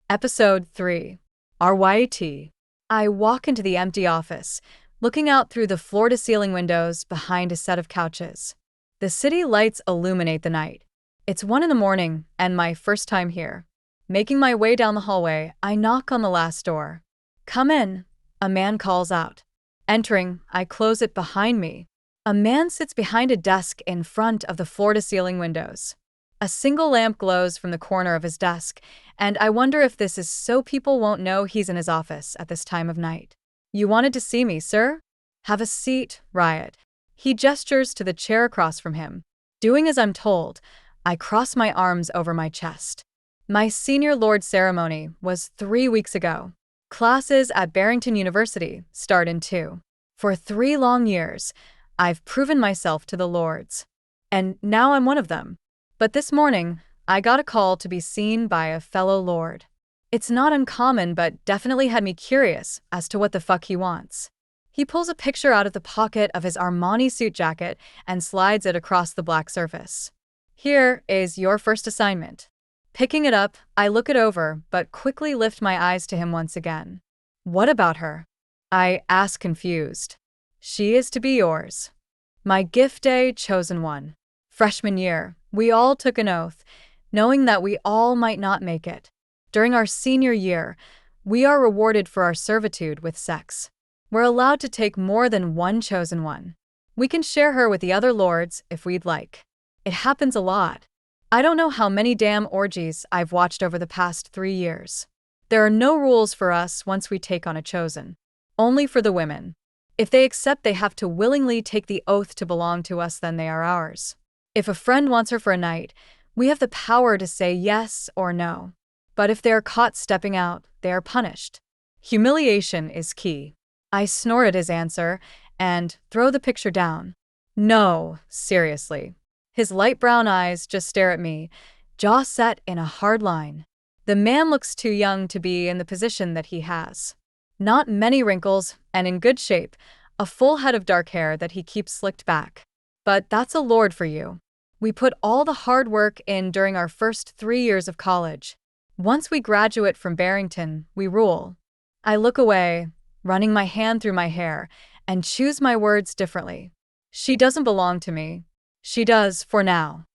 Episode 3. RYT. I walk into the empty office, looking out through the floor-to-ceiling windows behind a set of couches. The city lights illuminate the night. It's 1 in the morning, and my first time here. Making my way down the hallway, I knock on the last door. "Come in," a man calls out. Entering, I close it behind me. A man sits behind a desk in front of the floor-to-ceiling windows. A single lamp glows from the corner of his desk, and I wonder if this is so people won't know he's in his office at this time of night. "You wanted to see me, sir? Have a seat, Riot." He gestures to the chair across from him. Doing as I'm told, I cross my arms over my chest. My senior Lord ceremony was 3 weeks ago. Classes at Barrington University start in 2. For 3 long years, I've proven myself to the Lords. And now I'm one of them. But this morning, I got a call to be seen by a fellow Lord. It's not uncommon, but definitely had me curious as to what the fuck he wants. He pulls a picture out of the pocket of his Armani suit jacket and slides it across the black surface. "Here is your first assignment." Picking it up, I look it over, but quickly lift my eyes to him once again. "What about her?" I ask, confused. "She is to be yours. My gift day, chosen one." Freshman year, we all took an oath, knowing that we all might not make it. During our senior year, we are rewarded for our servitude with sex. We're allowed to take more than one chosen one. We can share her with the other lords if we'd like. It happens a lot. I don't know how many damn orgies I've watched over the past 3 years. There are no rules for us once we take on a chosen. Only for the women. If they accept, they have to willingly take the oath to belong to us, then they are ours. If a friend wants her for a night, we have the power to say yes or no. But if they are caught stepping out, they are punished. Humiliation is key. I snore at his answer and throw the picture down. "No, seriously." His light brown eyes just stare at me, jaw set in a hard line. The man looks too young to be in the position that he has. Not many wrinkles, and in good shape, a full head of dark hair that he keeps slicked back. But that's a lord for you. We put all the hard work in during our first 3 years of college. Once we graduate from Barrington, we rule. I look away, running my hand through my hair, and choose my words differently. "She doesn't belong to me. She does, for now."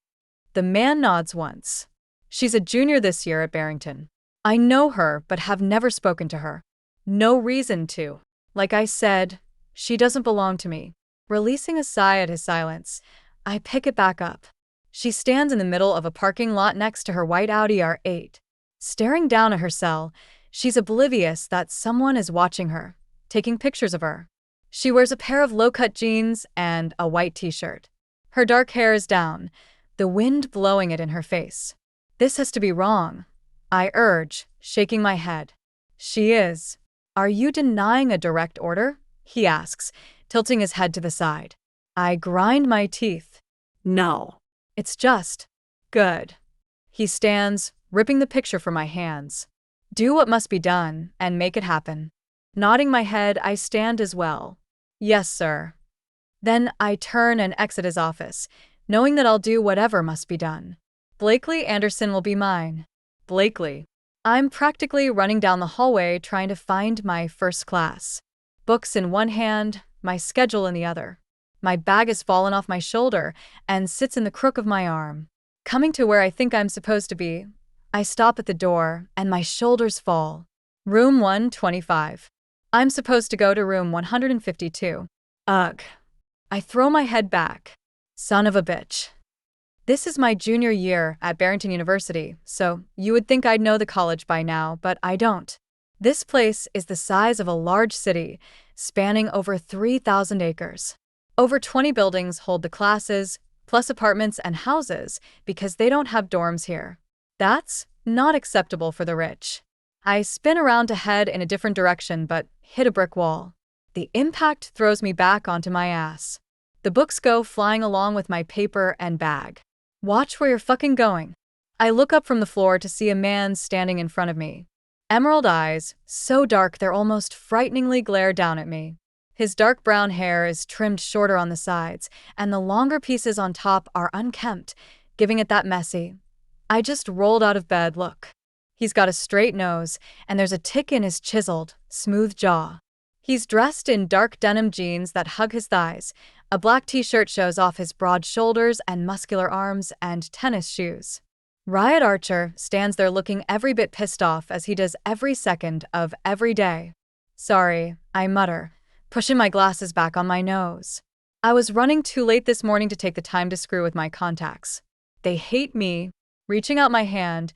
The man nods once. "She's a junior this year at Barrington. I know her, but have never spoken to her. No reason to. Like I said, she doesn't belong to me." Releasing a sigh at his silence, I pick it back up. She stands in the middle of a parking lot next to her white Audi R8. Staring down at her cell, she's oblivious that someone is watching her, taking pictures of her. She wears a pair of low-cut jeans and a white t-shirt. Her dark hair is down, the wind blowing it in her face. "This has to be wrong," I urge, shaking my head. "She is." "Are you denying a direct order?" he asks, tilting his head to the side. I grind my teeth. "No. It's just." "Good." He stands, ripping the picture from my hands. "Do what must be done, and make it happen." Nodding my head, I stand as well. "Yes, sir." Then I turn and exit his office, knowing that I'll do whatever must be done. Blakely Anderson will be mine. Blakely. I'm practically running down the hallway trying to find my first class. Books in one hand, my schedule in the other. My bag has fallen off my shoulder and sits in the crook of my arm. Coming to where I think I'm supposed to be, I stop at the door and my shoulders fall. Room 125. I'm supposed to go to room 152. Ugh. I throw my head back. Son of a bitch. This is my junior year at Barrington University, so you would think I'd know the college by now, but I don't. This place is the size of a large city, spanning over 3,000 acres. Over 20 buildings hold the classes, plus apartments and houses, because they don't have dorms here. That's not acceptable for the rich. I spin around to head in a different direction, but hit a brick wall. The impact throws me back onto my ass. The books go flying along with my paper and bag. "Watch where you're fucking going." I look up from the floor to see a man standing in front of me. Emerald eyes, so dark they're almost frighteningly glare down at me. His dark brown hair is trimmed shorter on the sides, and the longer pieces on top are unkempt, giving it that messy, "I just rolled out of bed" look. He's got a straight nose, and there's a tick in his chiseled, smooth jaw. He's dressed in dark denim jeans that hug his thighs. A black t-shirt shows off his broad shoulders and muscular arms, and tennis shoes. Riot Archer stands there looking every bit pissed off as he does every second of every day. Sorry, I mutter, pushing my glasses back on my nose. I was running too late this morning to take the time to screw with my contacts. They hate me. Reaching out my hand,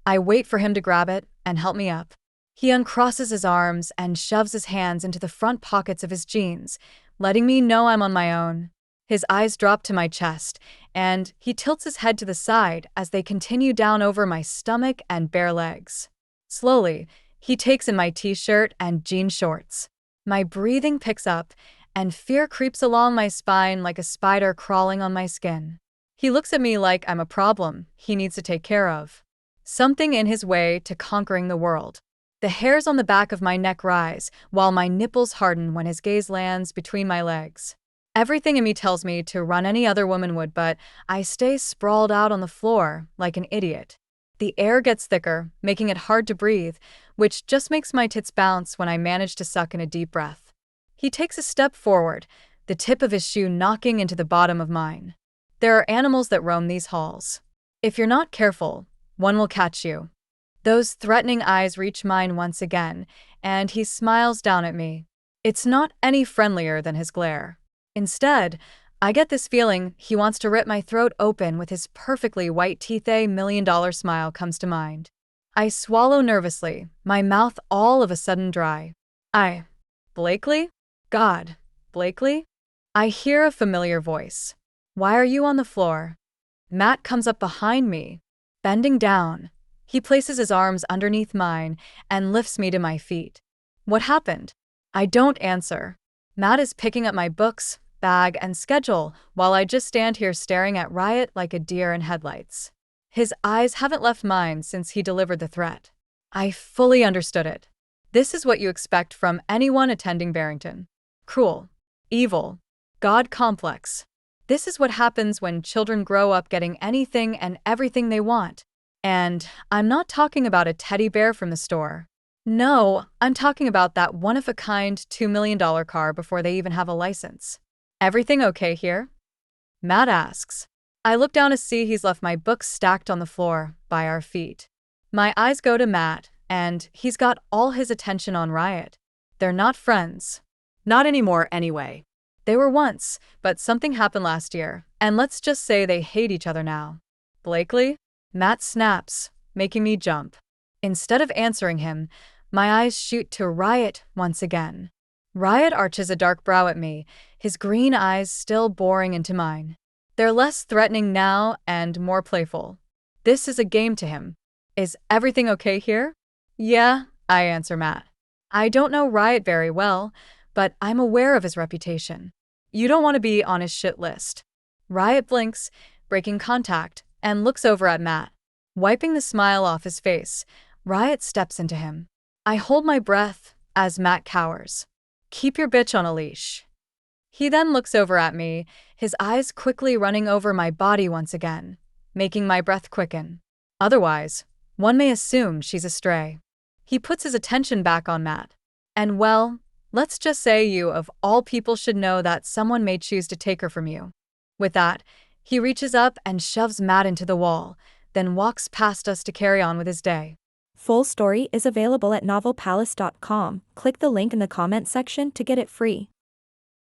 I wait for him to grab it and help me up. He uncrosses his arms and shoves his hands into the front pockets of his jeans, letting me know I'm on my own. His eyes drop to my chest, and he tilts his head to the side as they continue down over my stomach and bare legs. Slowly, he takes in my t-shirt and jean shorts. My breathing picks up, and fear creeps along my spine like a spider crawling on my skin. He looks at me like I'm a problem he needs to take care of. Something in his way to conquering the world. The hairs on the back of my neck rise, while my nipples harden when his gaze lands between my legs. Everything in me tells me to run any other woman would, but I stay sprawled out on the floor like an idiot. The air gets thicker, making it hard to breathe, which just makes my tits bounce when I manage to suck in a deep breath. He takes a step forward, the tip of his shoe knocking into the bottom of mine. There are animals that roam these halls. If you're not careful, one will catch you. Those threatening eyes reach mine once again, and he smiles down at me. It's not any friendlier than his glare. Instead, I get this feeling he wants to rip my throat open with his perfectly white teeth. A $1 million smile comes to mind. I swallow nervously, my mouth all of a sudden dry. Blakely? God, Blakely? I hear a familiar voice. Why are you on the floor? Matt comes up behind me, bending down. He places his arms underneath mine and lifts me to my feet. What happened? I don't answer. Matt is picking up my books, bag, and schedule while I just stand here staring at Riot like a deer in headlights. His eyes haven't left mine since he delivered the threat. I fully understood it. This is what you expect from anyone attending Barrington. Cruel, evil, God complex. This is what happens when children grow up getting anything and everything they want. And I'm not talking about a teddy bear from the store. No, I'm talking about that one-of-a-kind $2 million car before they even have a license. Everything okay here? Matt asks. I look down to see he's left my books stacked on the floor by our feet. My eyes go to Matt, and he's got all his attention on Riot. They're not friends. Not anymore anyway. They were once, but something happened last year, and let's just say they hate each other now. Blakely? Matt snaps, making me jump. Instead of answering him, my eyes shoot to Riot once again. Riot arches a dark brow at me, his green eyes still boring into mine. They're less threatening now and more playful. This is a game to him. Is everything okay here? Yeah, I answer Matt. I don't know Riot very well, but I'm aware of his reputation. You don't want to be on his shit list. Riot blinks, breaking contact, and looks over at Matt. Wiping the smile off his face, Riot steps into him. I hold my breath as Matt cowers. Keep your bitch on a leash. He then looks over at me, his eyes quickly running over my body once again, making my breath quicken. Otherwise, one may assume she's a stray. He puts his attention back on Matt. And well, let's just say you of all people should know that someone may choose to take her from you. With that, he reaches up and shoves Matt into the wall, then walks past us to carry on with his day. Full story is available at novelpalace.com. Click the link in the comment section to get it free.